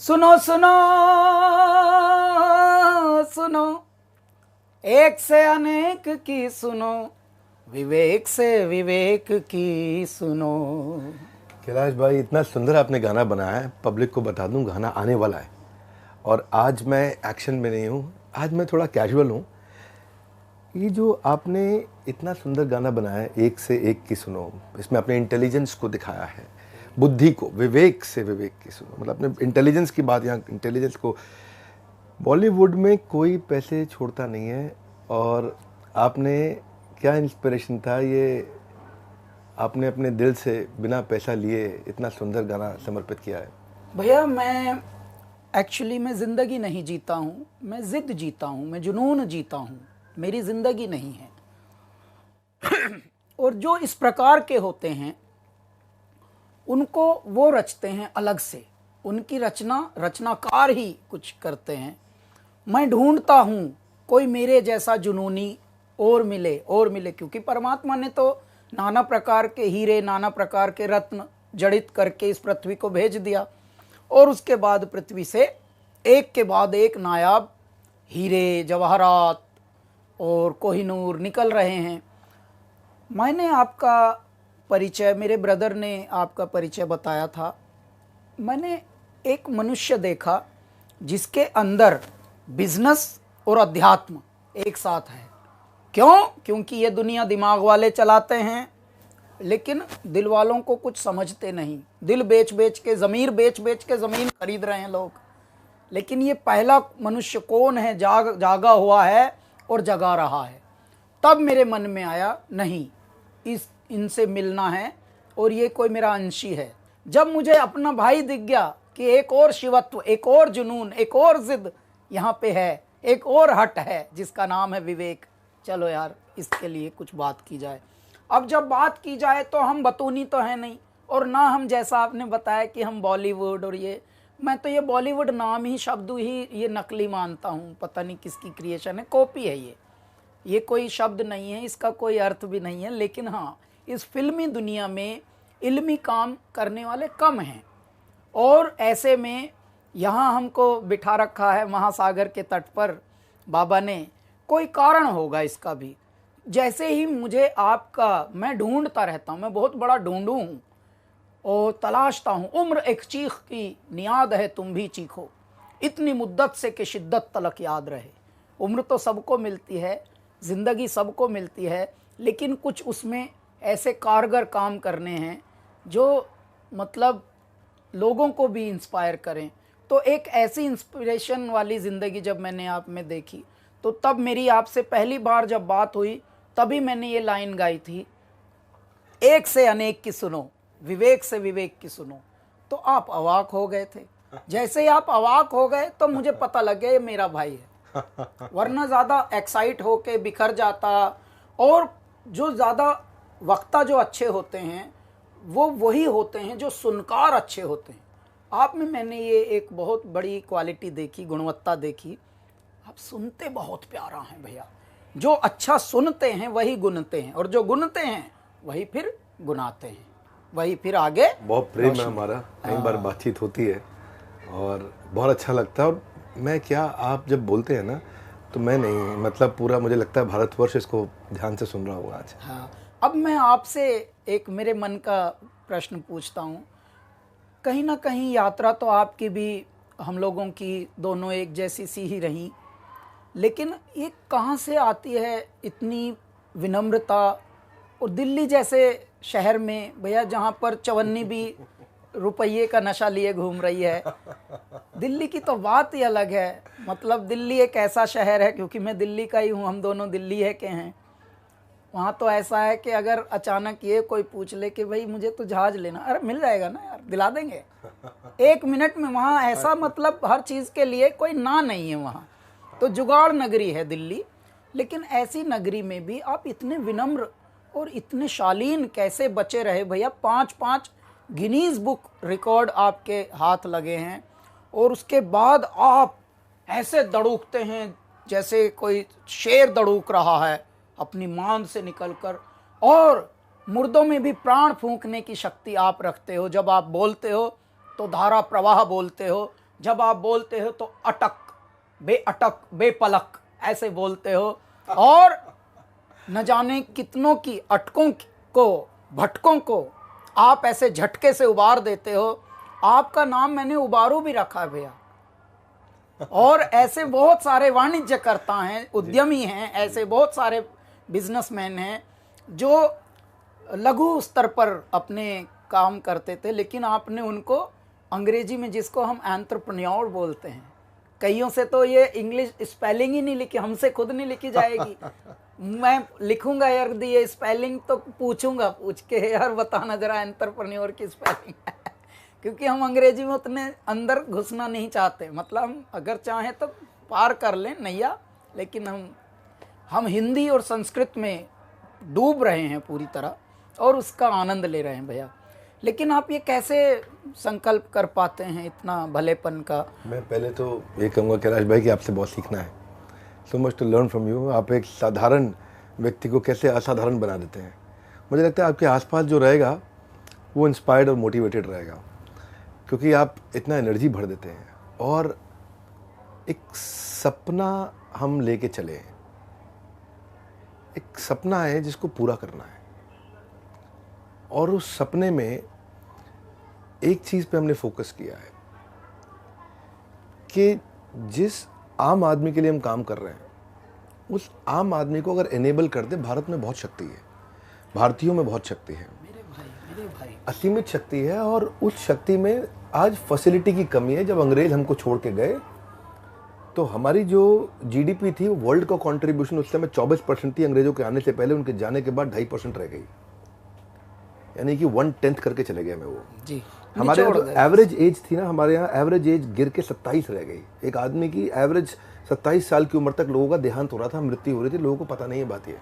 सुनो सुनो सुनो, एक से अनेक की सुनो, विवेक से विवेक की सुनो। कैलाश भाई, इतना सुंदर आपने गाना बनाया है। पब्लिक को बता दूं, गाना आने वाला है और आज मैं एक्शन में नहीं हूँ, आज मैं थोड़ा कैजुअल हूँ। ये जो आपने इतना सुंदर गाना बनाया है, एक से एक की सुनो, इसमें अपने इंटेलिजेंस को दिखाया है, बुद्धि को, विवेक से विवेक की सुनो, मतलब अपने इंटेलिजेंस की बात, यहाँ इंटेलिजेंस को। बॉलीवुड में कोई पैसे छोड़ता नहीं है और आपने क्या इंस्पिरेशन था ये, आपने अपने दिल से बिना पैसा लिए इतना सुंदर गाना समर्पित किया है। भैया मैं एक्चुअली मैं ज़िंदगी नहीं जीता हूँ, मैं ज़िद जीता हूँ, मैं जुनून जीता हूँ, मेरी ज़िंदगी नहीं है। और जो इस प्रकार के होते हैं उनको वो रचते हैं अलग से, उनकी रचनाकार ही कुछ करते हैं। मैं ढूंढता हूँ कोई मेरे जैसा जुनूनी और मिले, क्योंकि परमात्मा ने तो नाना प्रकार के हीरे, नाना प्रकार के रत्न जड़ित करके इस पृथ्वी को भेज दिया और उसके बाद पृथ्वी से एक के बाद एक नायाब हीरे, जवाहरात और कोहिनूर निकल रहे हैं। मैंने आपका परिचय, मेरे ब्रदर ने आपका परिचय बताया था। मैंने एक मनुष्य देखा जिसके अंदर बिजनेस और अध्यात्म एक साथ है। क्यों? क्योंकि ये दुनिया दिमाग वाले चलाते हैं, लेकिन दिल वालों को कुछ समझते नहीं। दिल बेच बेच के, ज़मीर बेच बेच के ज़मीन खरीद रहे हैं लोग। लेकिन ये पहला मनुष्य कौन है जागा हुआ है और जगा रहा है। तब मेरे मन में आया, नहीं, इनसे मिलना है और ये कोई मेरा अंशी है। जब मुझे अपना भाई दिख गया कि एक और शिवत्व, एक और जुनून, एक और जिद यहाँ पे है, एक और हट है जिसका नाम है विवेक, चलो यार इसके लिए कुछ बात की जाए। अब जब बात की जाए तो हम बतूनी तो है नहीं, और ना हम, जैसा आपने बताया कि हम बॉलीवुड और ये, मैं तो ये बॉलीवुड नाम ही, शब्द ही ये नकली मानता हूँ। पता नहीं किसकी क्रिएशन है, कॉपी है ये कोई शब्द नहीं है, इसका कोई अर्थ भी नहीं है। लेकिन हाँ, इस फिल्मी दुनिया में इल्मी काम करने वाले कम हैं और ऐसे में यहाँ हमको बिठा रखा है महासागर के तट पर बाबा ने। कोई कारण होगा इसका भी। जैसे ही मुझे आपका, मैं ढूंढता रहता हूँ, मैं बहुत बड़ा ढूंढू हूँ और तलाशता हूँ। उम्र एक चीख की नियाद है, तुम भी चीखो, इतनी मुद्दत से कि शिद्दत तलक याद रहे। उम्र तो सबको मिलती है, ज़िंदगी सबको मिलती है, लेकिन कुछ उसमें ऐसे कारगर काम करने हैं जो मतलब लोगों को भी इंस्पायर करें। तो एक ऐसी इंस्पिरेशन वाली ज़िंदगी जब मैंने आप में देखी, तो तब मेरी आपसे पहली बार जब बात हुई, तभी मैंने ये लाइन गाई थी, एक से अनेक की सुनो, विवेक से विवेक की सुनो। तो आप अवाक हो गए थे। जैसे ही आप अवाक हो गए तो मुझे पता लग गया ये मेरा भाई है। वरना ज़्यादा एक्साइट होके बिखर जाता। और जो ज़्यादा वक्ता जो अच्छे होते हैं वो वही होते हैं जो सुनकार अच्छे होते हैं। आप में मैंने ये एक बहुत बड़ी क्वालिटी देखी, गुणवत्ता देखी, आप सुनते बहुत प्यारा हैं भैया। जो अच्छा सुनते हैं वही गुनते हैं, और जो गुनते हैं वही फिर गुनाते हैं, वही फिर आगे। बहुत प्रेम है हमारा, कई बार बातचीत होती है और बहुत अच्छा लगता है। और मैं क्या, आप जब बोलते हैं ना तो मैं नहीं, मतलब पूरा मुझे लगता है भारतवर्ष इसको ध्यान से सुन रहा होगा आज। हाँ, अब मैं आपसे एक मेरे मन का प्रश्न पूछता हूँ। कहीं ना कहीं यात्रा तो आपकी भी, हम लोगों की दोनों एक जैसी सी ही रही, लेकिन ये कहाँ से आती है इतनी विनम्रता? और दिल्ली जैसे शहर में भैया, जहाँ पर चवन्नी भी रुपये का नशा लिए घूम रही है, दिल्ली की तो बात ही अलग है। मतलब दिल्ली एक ऐसा शहर है, क्योंकि मैं दिल्ली का ही हूँ, हम दोनों दिल्ली है के हैं। वहाँ तो ऐसा है कि अगर अचानक ये कोई पूछ ले कि भाई मुझे तो जहाज़ लेना, अरे मिल जाएगा ना यार, दिला देंगे 1 मिनट में। वहाँ ऐसा, मतलब हर चीज़ के लिए कोई ना नहीं है वहाँ। तो जुगाड़ नगरी है दिल्ली। लेकिन ऐसी नगरी में भी आप इतने विनम्र और इतने शालीन कैसे बचे रहे भैया? 5 गिनीज बुक रिकॉर्ड आपके हाथ लगे हैं, और उसके बाद आप ऐसे दड़ूकते हैं जैसे कोई शेर दड़ूक रहा है अपनी मान से निकलकर। और मुर्दों में भी प्राण फूंकने की शक्ति आप रखते हो। जब आप बोलते हो तो धारा प्रवाह बोलते हो, जब आप बोलते हो तो अटक, बेअटक, बेपलक ऐसे बोलते हो, और न जाने कितनों की अटकों को, भटकों को आप ऐसे झटके से उबार देते हो। आपका नाम मैंने उबारू भी रखा है भैया। और ऐसे बहुत सारे वाणिज्यकर्ता हैं, उद्यमी हैं, ऐसे बहुत सारे बिजनेसमैन हैं जो लघु स्तर पर अपने काम करते थे, लेकिन आपने उनको अंग्रेजी में, जिसको हम एंटरप्रेन्योर बोलते हैं, कईयों से तो ये इंग्लिश स्पेलिंग ही नहीं लिखी, हमसे खुद नहीं लिखी जाएगी। मैं लिखूंगा यार ये स्पेलिंग तो पूछूंगा, पूछ के यार बताना जरा एंटरप्रेन्योर की स्पेलिंग क्योंकि हम अंग्रेजी में उतने अंदर घुसना नहीं चाहते। मतलब हम अगर चाहें तो पार कर लें नैया, लेकिन हम हिंदी और संस्कृत में डूब रहे हैं पूरी तरह और उसका आनंद ले रहे हैं भैया। लेकिन आप ये कैसे संकल्प कर पाते हैं इतना भलेपन का? मैं पहले तो ये कहूँगा कैलाश भाई कि आपसे बहुत सीखना है, so much to learn from you. आप एक साधारण व्यक्ति को कैसे असाधारण बना देते हैं। मुझे लगता है आपके आसपास जो रहेगा वो इंस्पायर्ड और मोटिवेटेड रहेगा, क्योंकि आप इतना एनर्जी भर देते हैं। और एक सपना हम लेके चले हैं, एक सपना है जिसको पूरा करना है, और उस सपने में एक चीज़ पे हमने फोकस किया है कि जिस आम आदमी के लिए हम काम कर रहे हैं, उस आम आदमी को अगर एनेबल कर दे, भारत में बहुत शक्ति है, भारतीयों में बहुत शक्ति है, मेरे भाई असीमित शक्ति है। और उस शक्ति में आज फैसिलिटी की कमी है। जब अंग्रेज हमको छोड़ के गए तो हमारी जो जीडीपी थी, वर्ल्ड का कंट्रीब्यूशन उस समय 24% थी। अंग्रेजों के आने से पहले, उनके जाने के बाद 2.5% रह गई, यानी कि 1/10 करके चले गए हमें वो जी। हमारे यहाँ तो एवरेज एज थी ना, हमारे यहाँ एवरेज एज गिर के 27 रह गई। एक आदमी की एवरेज 27 साल की उम्र तक लोगों का देहांत हो रहा था, मृत्यु हो रही थी, लोगों को पता नहीं है बात ये।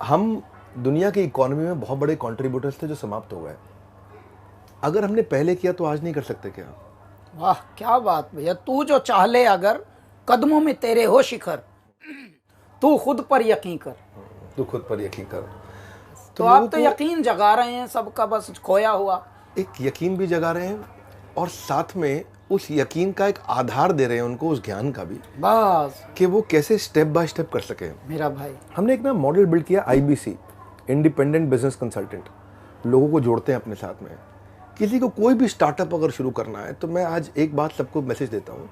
हम दुनिया की इकोनॉमी में बहुत बड़े कंट्रीब्यूटर्स थे जो समाप्त हो गए। अगर हमने पहले किया तो आज नहीं कर सकते क्या? वाह क्या बात भैया। तू जो चाह ले अगर, कदमों में तेरे हो शिखर, तू खुद पर यकीन कर। तू खुद पर यकीन कर। तो आप तो यकीन जगा रहे हैं सबका, बस खोया हुआ एक यकीन भी जगा रहे हैं, और साथ में उस यकीन का एक आधार दे रहे हैं उनको, उस ज्ञान का भी, बस कि वो कैसे स्टेप बाय स्टेप कर सके। मेरा भाई, हमने एक ना मॉडल बिल्ड किया, IBC, इंडिपेंडेंट बिजनेस कंसल्टेंट। लोगों को जोड़ते हैं अपने साथ में। किसी को कोई भी स्टार्टअप अगर शुरू करना है, तो मैं आज एक बात सबको मैसेज देता हूँ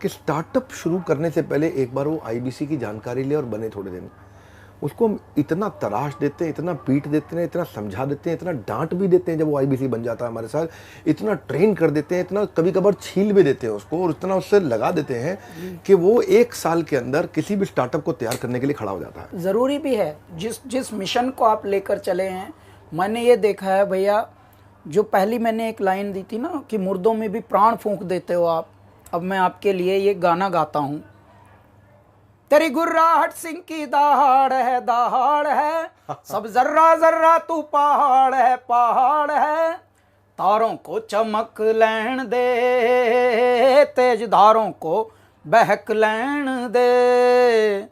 कि स्टार्टअप शुरू करने से पहले एक बार वो IBC की जानकारी ले और बने थोड़े दिन। उसको हम इतना तराश देते हैं, इतना पीट देते हैं, इतना समझा देते हैं, इतना डांट भी देते हैं जब वो IBC बन जाता है हमारे साथ, इतना ट्रेन कर देते हैं, इतना कभी कभार छील भी देते हैं उसको, और इतना उससे लगा देते हैं कि वो 1 साल के अंदर किसी भी स्टार्टअप को तैयार करने के लिए खड़ा हो जाता है। ज़रूरी भी है। जिस मिशन को आप लेकर चले हैं, मैंने ये देखा है भैया, जो पहली मैंने एक लाइन दी थी ना कि मुर्दों में भी प्राण फूंक देते हो आप, अब मैं आपके लिए ये गाना गाता हूँ। तेरी गुर्राहट सिंह की दहाड़ है, सब जर्रा जर्रा तू पहाड़ है, तारों को चमक लैण दे, तेज धारों को बहक लैण दे,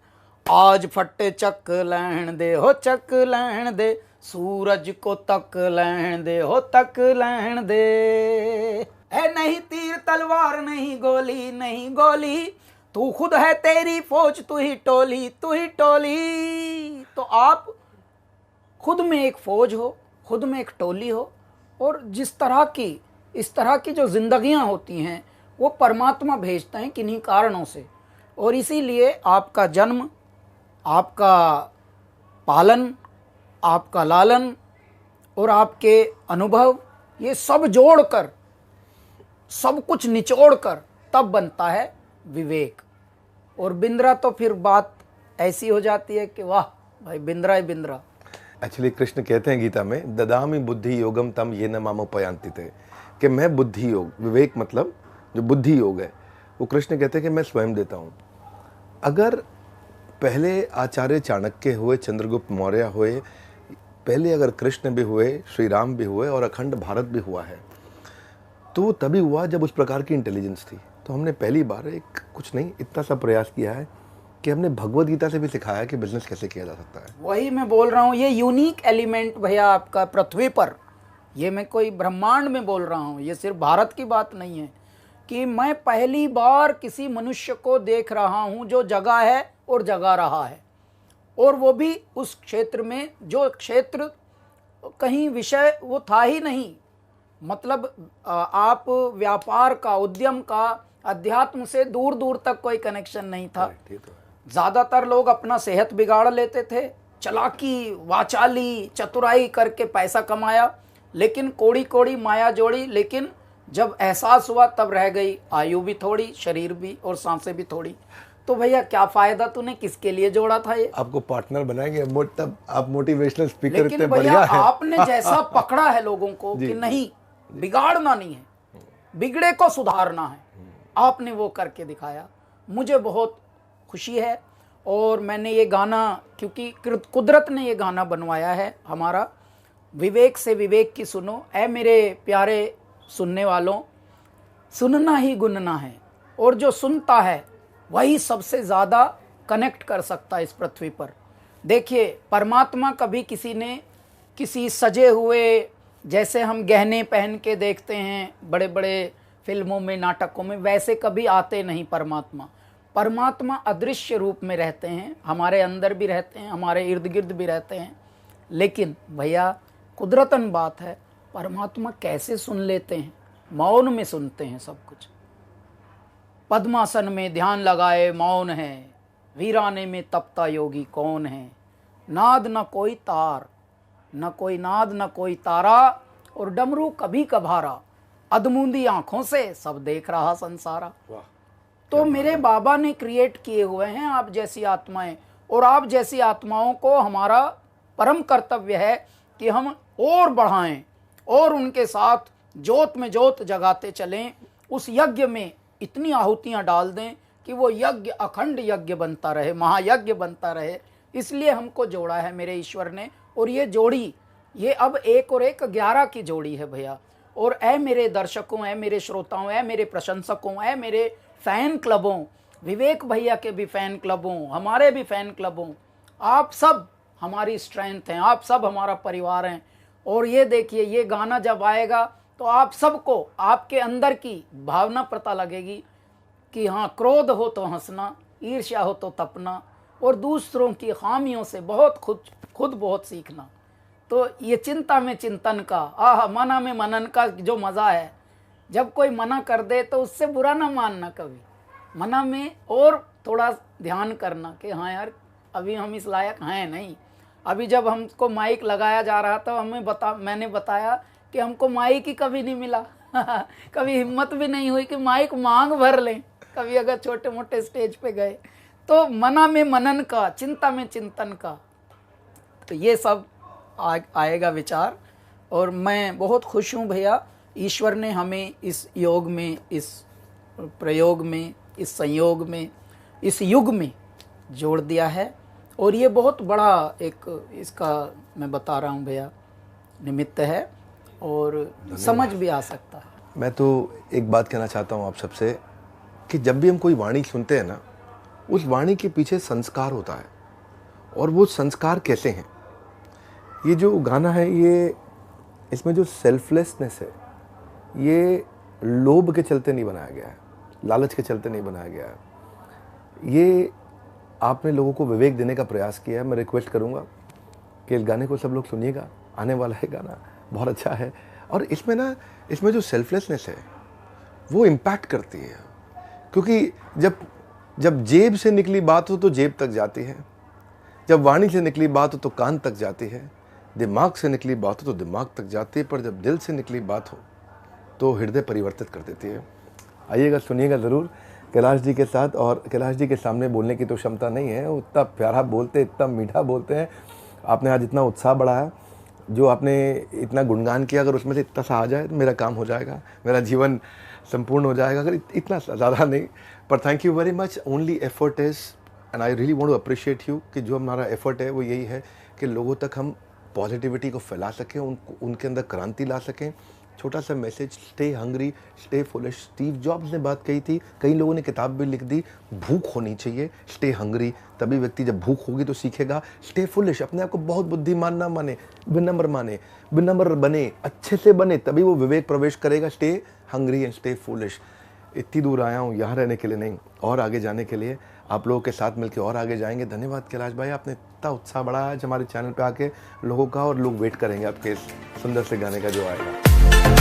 आज फटे चक लैण दे हो, चक लैण दे, सूरज को तक लैण दे हो, तक लैण दे। है नहीं तीर तलवार, नहीं गोली, नहीं गोली, तू खुद है तेरी फौज, तू ही टोली, तू ही टोली। तो आप खुद में एक फौज हो, खुद में एक टोली हो, और इस तरह की जो जिंदगियां होती हैं वो परमात्मा भेजते हैं किन्हीं कारणों से। और इसीलिए आपका जन्म, आपका पालन, आपका लालन और आपके अनुभव, ये सब जोड़कर, सब कुछ निचोड़कर तब बनता है विवेक। और बिंद्रा तो फिर बात ऐसी हो जाती है कि वाह भाई, बिंद्रा ही बिंद्रा। एक्चुअली कृष्ण कहते हैं गीता में, ददामि बुद्धि योगम तम ये न मामुपयांति थे, कि मैं बुद्धि योग, विवेक मतलब जो बुद्धि योग है, वो कृष्ण कहते हैं कि मैं स्वयं देता हूँ। अगर पहले आचार्य चाणक्य हुए, चंद्रगुप्त मौर्य हुए, पहले अगर कृष्ण भी हुए, श्री राम भी हुए, और अखंड भारत भी हुआ है, तो वो तभी हुआ जब उस प्रकार की इंटेलिजेंस थी। तो हमने पहली बार एक कुछ नहीं, इतना सा प्रयास किया है कि हमने भगवद गीता से भी सिखाया कि बिजनेस कैसे किया जा सकता है। वही मैं बोल रहा हूँ, ये यूनिक एलिमेंट भैया आपका पृथ्वी पर, ये मैं कोई ब्रह्मांड में बोल रहा हूँ, ये सिर्फ भारत की बात नहीं है, कि मैं पहली बार किसी मनुष्य को देख रहा हूं जो जगा है और जगा रहा है, और वो भी उस क्षेत्र में जो क्षेत्र कहीं विषय वो था ही नहीं। मतलब आप व्यापार का, उद्यम का, अध्यात्म से दूर दूर तक कोई कनेक्शन नहीं था। ज़्यादातर लोग अपना सेहत बिगाड़ लेते थे, चालाकी, वाचाली, चतुराई करके पैसा कमाया, लेकिन कोड़ी कोड़ी माया जोड़ी। लेकिन जब एहसास हुआ तब रह गई आयु भी थोड़ी, शरीर भी, और सांसें भी थोड़ी। तो भैया क्या फायदा, तूने किसके लिए जोड़ा था ये? आपको पार्टनर बनाएंगे, तब आप मोटिवेशनल स्पीकर लेकिन इतने भैया बढ़िया है। आपने जैसा पकड़ा है लोगों को कि नहीं, बिगाड़ना नहीं है, बिगड़े को सुधारना है, आपने वो करके दिखाया। मुझे बहुत खुशी है। और मैंने ये गाना, क्योंकि कुदरत ने ये गाना बनवाया है हमारा, विवेक से विवेक की सुनो, ऐ मेरे प्यारे सुनने वालों, सुनना ही गुनना है, और जो सुनता है वही सबसे ज़्यादा कनेक्ट कर सकता है इस पृथ्वी पर। देखिए, परमात्मा कभी किसी ने किसी सजे हुए, जैसे हम गहने पहन के देखते हैं बड़े बड़े फिल्मों में, नाटकों में, वैसे कभी आते नहीं परमात्मा। परमात्मा अदृश्य रूप में रहते हैं, हमारे अंदर भी रहते हैं, हमारे इर्द गिर्द भी रहते हैं। लेकिन भैया कुदरतन बात है, परमात्मा कैसे सुन लेते हैं, मौन में सुनते हैं सब कुछ। पद्मासन में ध्यान लगाए मौन है, वीराने में तपता योगी कौन है। नाद न कोई तार, न कोई नाद न कोई तारा, और डमरू कभी कभारा, अधमूंदी आंखों से सब देख रहा संसारा। तो मेरे बाबा ने क्रिएट किए हुए हैं आप जैसी आत्माएं, और आप जैसी आत्माओं को हमारा परम कर्तव्य है कि हम और बढ़ाएं और उनके साथ जोत में जोत जगाते चलें। उस यज्ञ में इतनी आहुतियां डाल दें कि वो यज्ञ अखंड यज्ञ बनता रहे, महायज्ञ बनता रहे। इसलिए हमको जोड़ा है मेरे ईश्वर ने। और ये जोड़ी, ये अब 1 और 1 11 की जोड़ी है भैया। और ऐ मेरे दर्शकों, ऐ मेरे श्रोताओं, ऐ मेरे प्रशंसकों, ऐ मेरे फैन क्लबों, विवेक भैया के भी फैन क्लबों, हमारे भी फैन क्लबों, आप सब हमारी स्ट्रेंथ हैं, आप सब हमारा परिवार हैं। और ये देखिए, ये गाना जब आएगा तो आप सबको आपके अंदर की भावना पता लगेगी कि हाँ, क्रोध हो तो हंसना, ईर्ष्या हो तो तपना, और दूसरों की खामियों से बहुत खुद बहुत सीखना। तो ये चिंता में चिंतन का, मना में मनन का जो मज़ा है, जब कोई मना कर दे तो उससे बुरा ना मानना कभी, मना में और थोड़ा ध्यान करना कि हाँ यार, अभी हम इस लायक हैं नहीं। अभी जब हमको माइक लगाया जा रहा था, मैंने बताया कि हमको माइक ही कभी नहीं मिला कभी हिम्मत भी नहीं हुई कि माइक मांग भर लें कभी, अगर छोटे मोटे स्टेज पे गए। तो मना में मनन का, चिंता में चिंतन का, तो ये सब आएगा विचार। और मैं बहुत खुश हूँ भैया, ईश्वर ने हमें इस योग में, इस प्रयोग में, इस संयोग में, इस युग में जोड़ दिया है। और ये बहुत बड़ा एक, इसका मैं बता रहा हूँ भैया, निमित्त है, और समझ भी आ सकता है। मैं तो एक बात कहना चाहता हूँ आप सबसे कि जब भी हम कोई वाणी सुनते हैं ना, उस वाणी के पीछे संस्कार होता है। और वो संस्कार कैसे हैं? ये जो गाना है, ये इसमें जो सेल्फलेसनेस है, ये लोभ के चलते नहीं बनाया गया है, लालच के चलते नहीं बनाया गया है। ये आपने लोगों को विवेक देने का प्रयास किया है। मैं रिक्वेस्ट करूंगा कि इस गाने को सब लोग सुनिएगा, आने वाला है गाना, बहुत अच्छा है। और इसमें जो सेल्फलेसनेस है वो इम्पैक्ट करती है, क्योंकि जब जेब से निकली बात हो तो जेब तक जाती है, जब वाणी से निकली बात हो तो कान तक जाती है, दिमाग से निकली बात हो तो दिमाग तक जाती है, पर जब दिल से निकली बात हो तो हृदय परिवर्तित कर देती है। आइएगा, सुनिएगा ज़रूर कैलाश जी के साथ। और कैलाश जी के सामने बोलने की तो क्षमता नहीं है, वो इतना प्यारा बोलते, इतना मीठा बोलते हैं। आपने आज इतना उत्साह बढ़ाया, जो आपने इतना गुणगान किया, अगर उसमें से इतना सा आ जाए तो मेरा काम हो जाएगा, मेरा जीवन संपूर्ण हो जाएगा। अगर इतना ज़्यादा नहीं, पर thank you very much. Only effort is, and I really want to appreciate you, कि जो हमारा एफर्ट है वो यही है कि लोगों तक हम पॉजिटिविटी को फैला सकें, उनके अंदर क्रांति ला सकें। छोटा सा message, stay hungry, stay foolish. Steve jobs ने बात कही थी, कई लोगों ने किताब भी लिख दी, भूख होनी चाहिए, स्टे हंग्री। तभी व्यक्ति जब भूख होगी तो सीखेगा। स्टे फुलिश, अपने आप को बहुत बुद्धिमान ना माने, विनम्र बने, अच्छे से बने, तभी वो विवेक प्रवेश करेगा। Stay hungry and stay foolish. इतनी दूर आया हूँ यहाँ रहने के लिए नहीं, और आगे जाने के लिए। आप लोगों के साथ मिलकर और आगे जाएंगे। धन्यवाद कैलाश भाई, आपने इतना उत्साह बढ़ाया आज हमारे चैनल पे आके लोगों का, और लोग वेट करेंगे आपके इस सुंदर से गाने का जो आएगा।